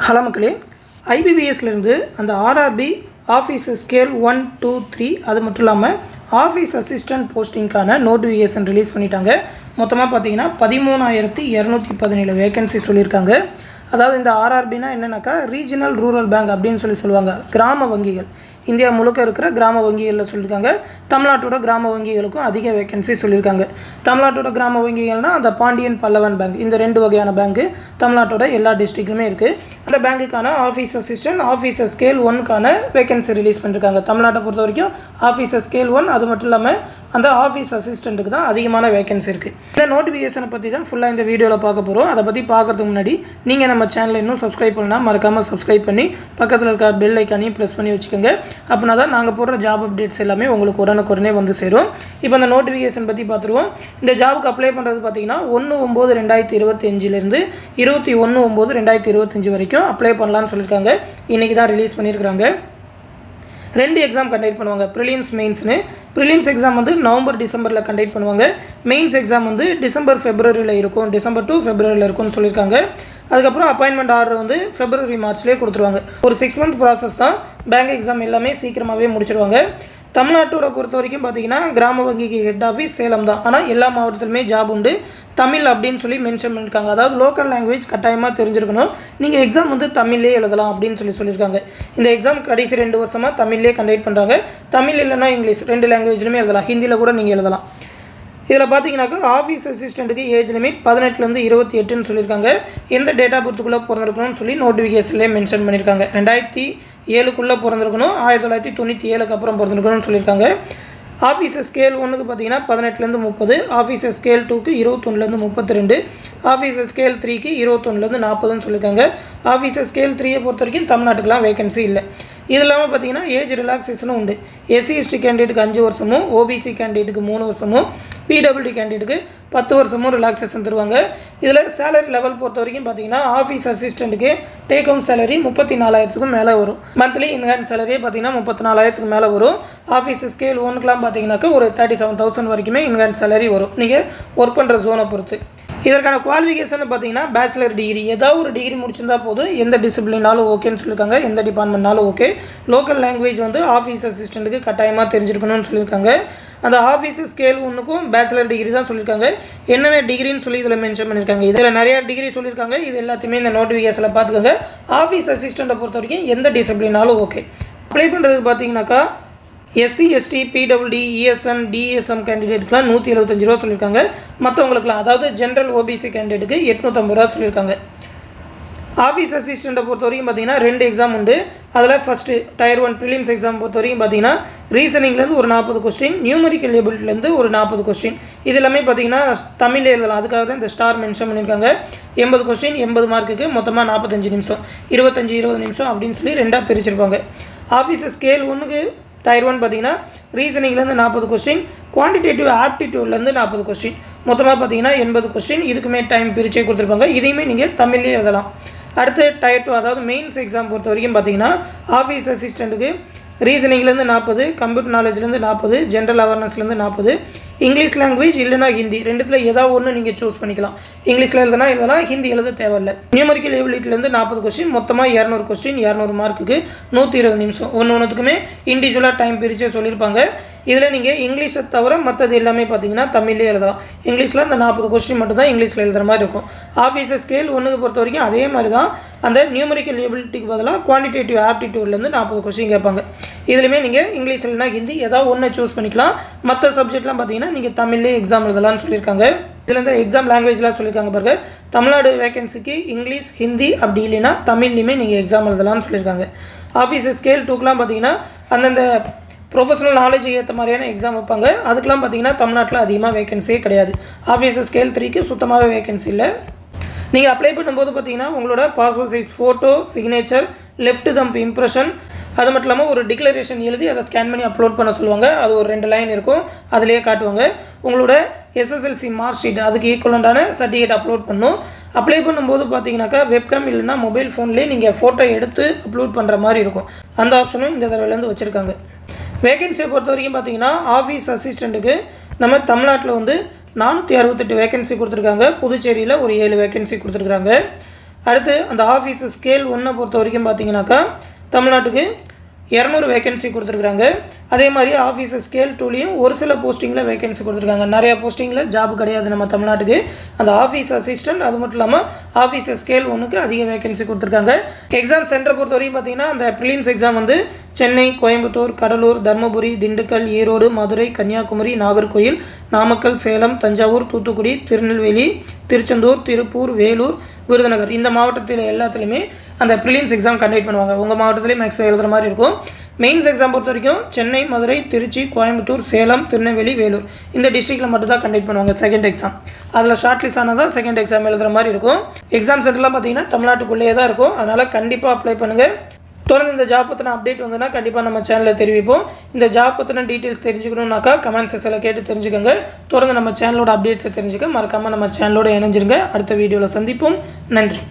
Hello மக்களே, ஐபிபிஎஸ்லேருந்து அந்த RRB office scale 1, 2, 3 அது மட்டும் இல்லாமல் ஆஃபீஸ் அசிஸ்டன்ட் போஸ்டிங்கான நோட்டிஃபிகேஷன் ரிலீஸ் பண்ணிட்டாங்க. மொத்தமாக பார்த்தீங்கன்னா 13,217 வேகன்சி சொல்லியிருக்காங்க. அதாவது இந்த ஆர்ஆர்பினா என்னென்னாக்கா ரீஜனல் ரூரல் பேங்க் அப்படின்னு சொல்லுவாங்க. கிராம வங்கிகள் இந்தியா முழுக்க இருக்கிற கிராம வங்கிகளில் சொல்லியிருக்காங்க. தமிழ்நாட்டோட கிராம வங்கிகளுக்கும் அதிக வேகன்சி சொல்லியிருக்காங்க. தமிழ்நாட்டோட கிராம வங்கிகள்னால் அந்த பாண்டியன் பல்லவன் பேங்க், இந்த 2 வகையான பேங்க்கு தமிழ்நாட்டோட எல்லா டிஸ்ட்ரிக்ட்லுமே இருக்குது. அந்த பேங்க்குக்கான ஆஃபீஸ் அசிஸ்டன்ட் ஆஃபீஸர் ஸ்கேல் 1க்கான வேகன்சி ரிலீஸ் பண்ணியிருக்காங்க. தமிழ்நாட்டை பொறுத்த வரைக்கும் ஆஃபீஸர் ஸ்கேல் 1, அது மட்டும் இல்லாமல் அந்த ஆஃபீஸ் அசிஸ்டண்ட்டுக்கு தான் அதிகமான வேகன்சி இருக்குது. இந்த நோட்டிஃபிகேஷனை பற்றி தான் ஃபுல்லாக இந்த வீடியோவில் பார்க்க போகிறோம். அதை பற்றி பார்க்குறதுக்கு முன்னாடி நீங்கள் நம்ம சேனலை இன்னும் சப்ஸ்கிரைப் பண்ணலாம், மறக்காமல் சப்ஸ்கிரைப் பண்ணி பக்கத்தில் இருக்க பெல் ஐக்கானையும் ப்ரெஸ் பண்ணி வச்சுக்கோங்க. அப்படின்னா தான் நாங்கள் போடுற ஜாப் அப்டேட்ஸ் எல்லாமே உங்களுக்கு உடனுக்குடனே வந்து சேரும். இப்போ அந்த நோட்டிஃபிகேஷன் பற்றி பார்த்துருவோம். இந்த ஜாபுக்கு அப்ளை பண்ணுறது பார்த்தீங்கன்னா 1/9/2025 21/9/2025 வரைக்கும் அப்ளை பண்ணலான்னு சொல்லியிருக்காங்க. இன்றைக்கி தான் ரிலீஸ் பண்ணியிருக்கிறாங்க. 2 எக்ஸாம் கண்டக்ட் பண்ணுவாங்க, ப்ரிலிம்ஸ் மெயின்ஸ்னு. ப்ரிலிம்ஸ் எக்ஸாம் வந்து நவம்பர் டிசம்பரில் கண்டக்ட் பண்ணுவாங்க. மெயின்ஸ் எக்ஸாம் வந்து டிசம்பர் ஃபெப்ரவரியில் இருக்கும், டிசம்பர் டு ஃபெப்ரவரியில் இருக்கும்னு சொல்லியிருக்காங்க. அதுக்கப்புறம் அப்பாயின்மெண்ட் ஆர்டர் வந்து ஃபெப்ரவரி மார்ச்லேயே கொடுத்துருவாங்க. ஒரு 6 மந்த் ப்ராசஸ் தான். பேங்க் எக்ஸாம் எல்லாமே சீக்கிரமாகவே முடிச்சிடுவாங்க. தமிழ்நாட்டோட பொறுத்த வரைக்கும் பார்த்தீங்கன்னா கிராம வங்கிக்கு ஹெட் ஆஃபீஸ் சேலம் தான். ஆனால் எல்லா மாவட்டத்திலுமே ஜாப் உண்டு. தமிழ் அப்படின்னு சொல்லி மென்ஷன் பண்ணியிருக்காங்க. அதாவது லோக்கல் லாங்குவேஜ் கட்டாயமாக தெரிஞ்சிருக்கணும். நீங்கள் எக்ஸாம் வந்து தமிழ்லேயே எழுதலாம் அப்படின்னு சொல்லியிருக்காங்க. இந்த எக்ஸாம் கடைசி 2 வருஷமாக தமிழ்லேயே கண்டக்ட் பண்ணுறாங்க. தமிழ் இல்லைன்னா இங்கிலீஷ் 2 லாங்குவேஜ்லையுமே எழுதலாம். ஹிந்தியில் கூட நீங்கள் எழுதலாம். இதில் பார்த்தீங்கன்னாக்கா ஆஃபீஸ் அசிஸ்டண்ட்டுக்கு ஏஜ் லிமிட் 18லேருந்து 28ன்னு சொல்லியிருக்காங்க. எந்த டேட்டா பர்த்துக்குள்ளே பிறந்திருக்கணும்னு சொல்லி நோட்டிஃபிகேஷன்லேயே மென்ஷன் பண்ணியிருக்காங்க. 2007க்குள்ளே பிறந்திருக்கணும், 1997க்கு அப்புறம் பிறந்திருக்கணும்னு சொல்லியிருக்காங்க. ஆஃபீஸர் ஸ்கேல் 1க்கு பார்த்தீங்கன்னா 18லேருந்து 30, ஆஃபீஸர் ஸ்கேல் 2க்கு 21லேருந்து 32, ஆஃபீஸர் ஸ்கேல் 3க்கு 21லேருந்து 40ன்னு சொல்லியிருக்காங்க. ஆஃபீஸர் ஸ்கேல் 3யை பொறுத்த வரைக்கும் தமிழ்நாட்டுக்குலாம் வேகன்சி இல்லை. இது இல்லாமல் பார்த்தீங்கன்னா ஏஜ் ரிலாக்ஸேஷனும் உண்டு. SC/ST கேண்டிடேட்டுக்கு 5 வருஷமும், OBC கேண்டிடேட்டுக்கு 3 வருஷமும், PWD கேண்டிடேட்டுக்கு 10 வருஷமும் ரிலாக்ஸேஷன் தருவாங்க. இதில் சேலரி லெவல் பொறுத்த வரைக்கும் பார்த்தீங்கன்னா ஆஃபீஸ் அசிஸ்டண்ட்டுக்கு டேக் ஹோம் சேலரி 34,000க்கும் மேலே வரும். மந்த்லி இன்ஹேண்ட் சேலரியே பார்த்தீங்கன்னா 34,000க்கு மேலே வரும். ஆஃபீஸ் ஸ்கேல் 1க்குலாம் பார்த்தீங்கன்னாக்கா ஒரு 37,000 வரைக்குமே இன்ஹேண்ட் சேலரி வரும், நீங்கள் ஒர்க் பண்ணுற ஜோனை பொறுத்து. இதற்கான குவாலிஃபிகேஷன் பார்த்தீங்கன்னா பேச்சுலர் டிகிரி, ஏதாவது ஒரு டிகிரி முடிச்சிருந்தா போதும். எந்த டிசிப்ளினாலும் ஓகேன்னு சொல்லியிருக்காங்க, எந்த டிபார்ட்மெண்ட்னாலும் ஓகே. லோக்கல் லாங்குவேஜ் வந்து ஆஃபீஸ் அசிஸ்டண்ட்டுக்கு கட்டாயமாக தெரிஞ்சிருக்கணும்னு சொல்லியிருக்காங்க. அந்த ஆஃபீஸ் ஸ்கேல் 1க்கும் பேச்சுலர் டிகிரி தான் சொல்லியிருக்காங்க. என்னென்ன டிகிரின்னு சொல்லி இதில் மென்ஷன் பண்ணியிருக்காங்க. இதில் நிறையா டிகிரி சொல்லியிருக்காங்க. இது எல்லாத்தையுமே இந்த நோட்டிஃபிகேஷனில் பார்த்துக்கோங்க. ஆஃபீஸ் அசிஸ்டண்ட்டை பொறுத்த வரைக்கும் எந்த டிசிப்ளினாலும் ஓகே. அப்ளை பண்ணுறதுக்கு பார்த்தீங்கன்னாக்கா SC/ST, PWD, ESM, DSM கேண்டிடேட்டுக்குலாம் 175 ரூபா சொல்லியிருக்காங்க. மற்றவங்களுக்குலாம் அதாவது ஜென்ரல் OBC கேண்டிடேட்டுக்கு 850 ரூபா சொல்லியிருக்காங்க. ஆஃபீஸ் அசிஸ்டண்ட்டை பொறுத்த வரைக்கும் பார்த்தீங்கன்னா 2 எக்ஸாம் உண்டு. அதில் ஃபஸ்ட்டு Tier 1 ப்ரிலிம்ஸ் எக்ஸாம் பொறுத்த வரைக்கும் பார்த்தீங்கன்னா ரீசனிங்லேருந்து ஒரு 40 கொஸ்டின், நியூமரிக்கல் எபிலிட்டிலேருந்து ஒரு 40 கொஸ்டின். இது எல்லாமே பார்த்தீங்கன்னா தமிழ் எழுதலாம். அதுக்காக தான் இந்த ஸ்டார் மென்ஷன் பண்ணியிருக்காங்க. 80 கொஸ்டின் 80 மார்க்குக்கு மொத்தமாக 45 நிமிஷம், 25-20 நிமிஷம் அப்படின்னு சொல்லி 2ஆக பிரிச்சிருப்பாங்க. ஆஃபீஸ் ஸ்கேல் 1க்கு Tier 1 பார்த்தீங்கன்னா ரீசனிங்லேருந்து 40 கொஸ்டின், குவான்டிடேட்டிவ் ஆப்டிடியூட்லேருந்து 40 கொஸ்டின், மொத்தமாக பார்த்தீங்கன்னா 80 கொஸ்டின். இதுக்குமே டைம் பிரிச்சே கொடுத்துருப்பாங்க. இதையுமே நீங்கள் தமிழ்லேயே எழுதலாம். அடுத்து Tier 2 அதாவது மெயின்ஸ் எக்ஸாம் பொறுத்த வரைக்கும் பார்த்தீங்கன்னா ஆஃபீஸ் அசிஸ்டண்ட்டுக்கு ரீசனிங்லேருந்து 40, கம்ப்யூட்டர் நாலேஜ்லேருந்து 40, ஜென்ரல் அவேர்னஸ்லேருந்து 40, இங்கிலீஷ் லாங்குவேஜ் இல்லைனா ஹிந்தி, ரெண்டுத்தில் ஏதாவது ஒன்று நீங்கள் சூஸ் பண்ணிக்கலாம். இங்கிலீஷில் எழுதலாம், ஹிந்தி எழுத தேவையில்லை. நியூமரிக்கல் எபிலிட்டிலேருந்து 40 கொஸ்டின், மொத்தமாக 200 கொஸ்டின், 200 மார்க்குக்கு 120 நிமிஷம். ஒன்றுத்துக்குமே இண்டிவிஜுவலாக டைம் பிரிச்சே சொல்லியிருப்பாங்க. இதில் நீங்கள் இங்கிலீஷை தவிர மற்றது எல்லாமே பார்த்தீங்கன்னா தமிழ்லேயே எழுதலாம். இங்கிலீஷில் அந்த 40 கொஸ்டின் மட்டும் தான் இங்கிலீஷில் எழுதுகிற மாதிரி இருக்கும். ஆஃபீஸர் ஸ்கேல் 1க்கு பொறுத்த வரைக்கும் அதே மாதிரி தான். அந்த நியூமரிக்கல் எபிலிட்டிக்கு பதிலாக குவான்டிடேட்டிவ் ஆப்டிடியூட்லேருந்து 40 கொஸ்டின் கேட்பாங்க. இதுலையுமே நீங்கள் இங்கிலீஷ் இல்லைனா ஹிந்தி ஏதாவது ஒன்று சூஸ் பண்ணிக்கலாம். மற்ற சப்ஜெக்ட்லாம் பார்த்தீங்கன்னா நீங்கள் தமிழ்லேயே எக்ஸாம் எழுதலாம்னு சொல்லியிருக்காங்க. இதில் இந்த எக்ஸாம் லாங்குவேஜ்லாம் சொல்லியிருக்காங்க பாருங்க. தமிழ்நாடு வேகன்சிக்கு இங்கிலீஷ், ஹிந்தி, அப்படி இல்லைன்னா தமிழ்லையுமே நீங்கள் எக்ஸாம் எழுதலாம்னு சொல்லியிருக்காங்க. ஆஃபீஸர் ஸ்கேல் 2க்குலாம் பார்த்தீங்கன்னா அந்தந்த ப்ரொஃபஷனல் நாலேஜ் ஏற்ற மாதிரியான எக்ஸாம் வைப்பாங்க. அதுக்கெலாம் பார்த்தீங்கன்னா தமிழ்நாட்டில் அதிகமாக வேகன்சியே கிடையாது. ஆஃபீஸர் ஸ்கேல் 3க்கு சுத்தமாகவே வேகன்சி இல்லை. நீங்கள் அப்ளை பண்ணும்போது பார்த்தீங்கன்னா உங்களோட passport size photo, signature, left thumb impression, அது மட்டும் இல்லாமல் ஒரு டிக்ளரேஷன் எழுதி அதை ஸ்கேன் பண்ணி அப்லோட் பண்ண சொல்லுவாங்க. அது ஒரு 2 லைன் இருக்கும், அதிலேயே காட்டுவாங்க. உங்களோட SSLC மார்க் ஷீட், அதுக்கு ஈக்குவலண்டான சர்டிஃபிகேட் அப்லோட் பண்ணணும். அப்ளை பண்ணும்போது பார்த்தீங்கன்னாக்கா வெப்கேம் இல்லைன்னா மொபைல் ஃபோன்லேயே நீங்கள் ஃபோட்டோ எடுத்து அப்லோட் பண்ணுற மாதிரி இருக்கும். அந்த ஆப்ஷனும் இந்த தடவைலேருந்து வச்சுருக்காங்க. வேகன்சியை பொறுத்த வரைக்கும் பார்த்தீங்கன்னா ஆஃபீஸ் அசிஸ்டண்ட்டுக்கு நம்ம தமிழ்நாட்டில் வந்து 468 வேகன்சி கொடுத்துருக்காங்க. புதுச்சேரியில் ஒரு 7 வேகன்சி கொடுத்துருக்காங்க. அடுத்து அந்த ஆஃபீஸ் ஸ்கேல் 1 பொறுத்த வரைக்கும் பார்த்தீங்கன்னாக்கா தமிழ்நாட்டுக்கு 200 வேகன்சி கொடுத்துருக்குறாங்க. அதே மாதிரி ஆஃபீஸ் ஸ்கேல் 2லையும் ஒரு சில போஸ்டிங்கில் வேகன்சி கொடுத்துருக்காங்க. நிறையா போஸ்டிங்கில் ஜாப் கிடையாது நம்ம தமிழ்நாட்டுக்கு. அந்த ஆஃபீஸ் அசிஸ்டன்ட் அது மட்டும் இல்லாமல் ஆஃபீஸ் ஸ்கேல் 1க்கு அதிக வேகன்சி கொடுத்துருக்காங்க. எக்ஸாம் சென்டரை பொறுத்த வரைக்கும் பார்த்தீங்கன்னா அந்த ப்ரிலிம்ஸ் எக்ஸாம் வந்து சென்னை, கோயம்புத்தூர், கடலூர், தருமபுரி, திண்டுக்கல், ஈரோடு, மதுரை, கன்னியாகுமரி, நாகர்கோயில், நாமக்கல், சேலம், தஞ்சாவூர், தூத்துக்குடி, திருநெல்வேலி, திருச்செந்தூர், திருப்பூர், வேலூர், விருதுநகர் இந்த மாவட்டத்தில் எல்லாத்துலேயுமே அந்த ப்ரிலிம்ஸ் எக்ஸாம் கண்டக்ட் பண்ணுவாங்க. உங்கள் மாவட்டத்திலே மேக்ஸிமம் எழுதுகிற மாதிரி இருக்கும். மெயின்ஸ் எக்ஸாம் பொறுத்த வரைக்கும் சென்னை, மதுரை, திருச்சி, கோயம்புத்தூர், சேலம், திருநெல்வேலி, வேலூர் இந்த டிஸ்ட்ரிக்டில் மட்டும் தான் கண்டக்ட் பண்ணுவாங்க செகண்ட் எக்ஸாம். அதில் ஷார்ட் லிஸ்ட் ஆனால் தான் செகண்ட் எக்ஸாம் எழுதுகிற மாதிரி இருக்கும். எக்ஸாம் சென்டர்லாம் பார்த்தீங்கன்னா தமிழ்நாட்டுக்குள்ளேயே தான் இருக்கும். அதனால் கண்டிப்பாக அப்ளை பண்ணுங்கள். தொடர்ந்து இந்த ஜாப் பற்றின அப்டேட் வந்ததுன்னா கண்டிப்பாக நம்ம சேனலில் தெரிவிப்போம். இந்த ஜாப் பற்றின டீட்டெயில்ஸ் தெரிஞ்சுக்கணுன்னாக்கா கமெண்ட் செக்ஷனில் கேட்டு தெரிஞ்சுக்கோங்க. தொடர்ந்து நம்ம சேனலோட அப்டேட்ஸை தெரிஞ்சுக்க மறக்காமல் நம்ம சேனலோட இணைஞ்சிருங்க. அடுத்த வீடியோவில் சந்திப்போம். நன்றி.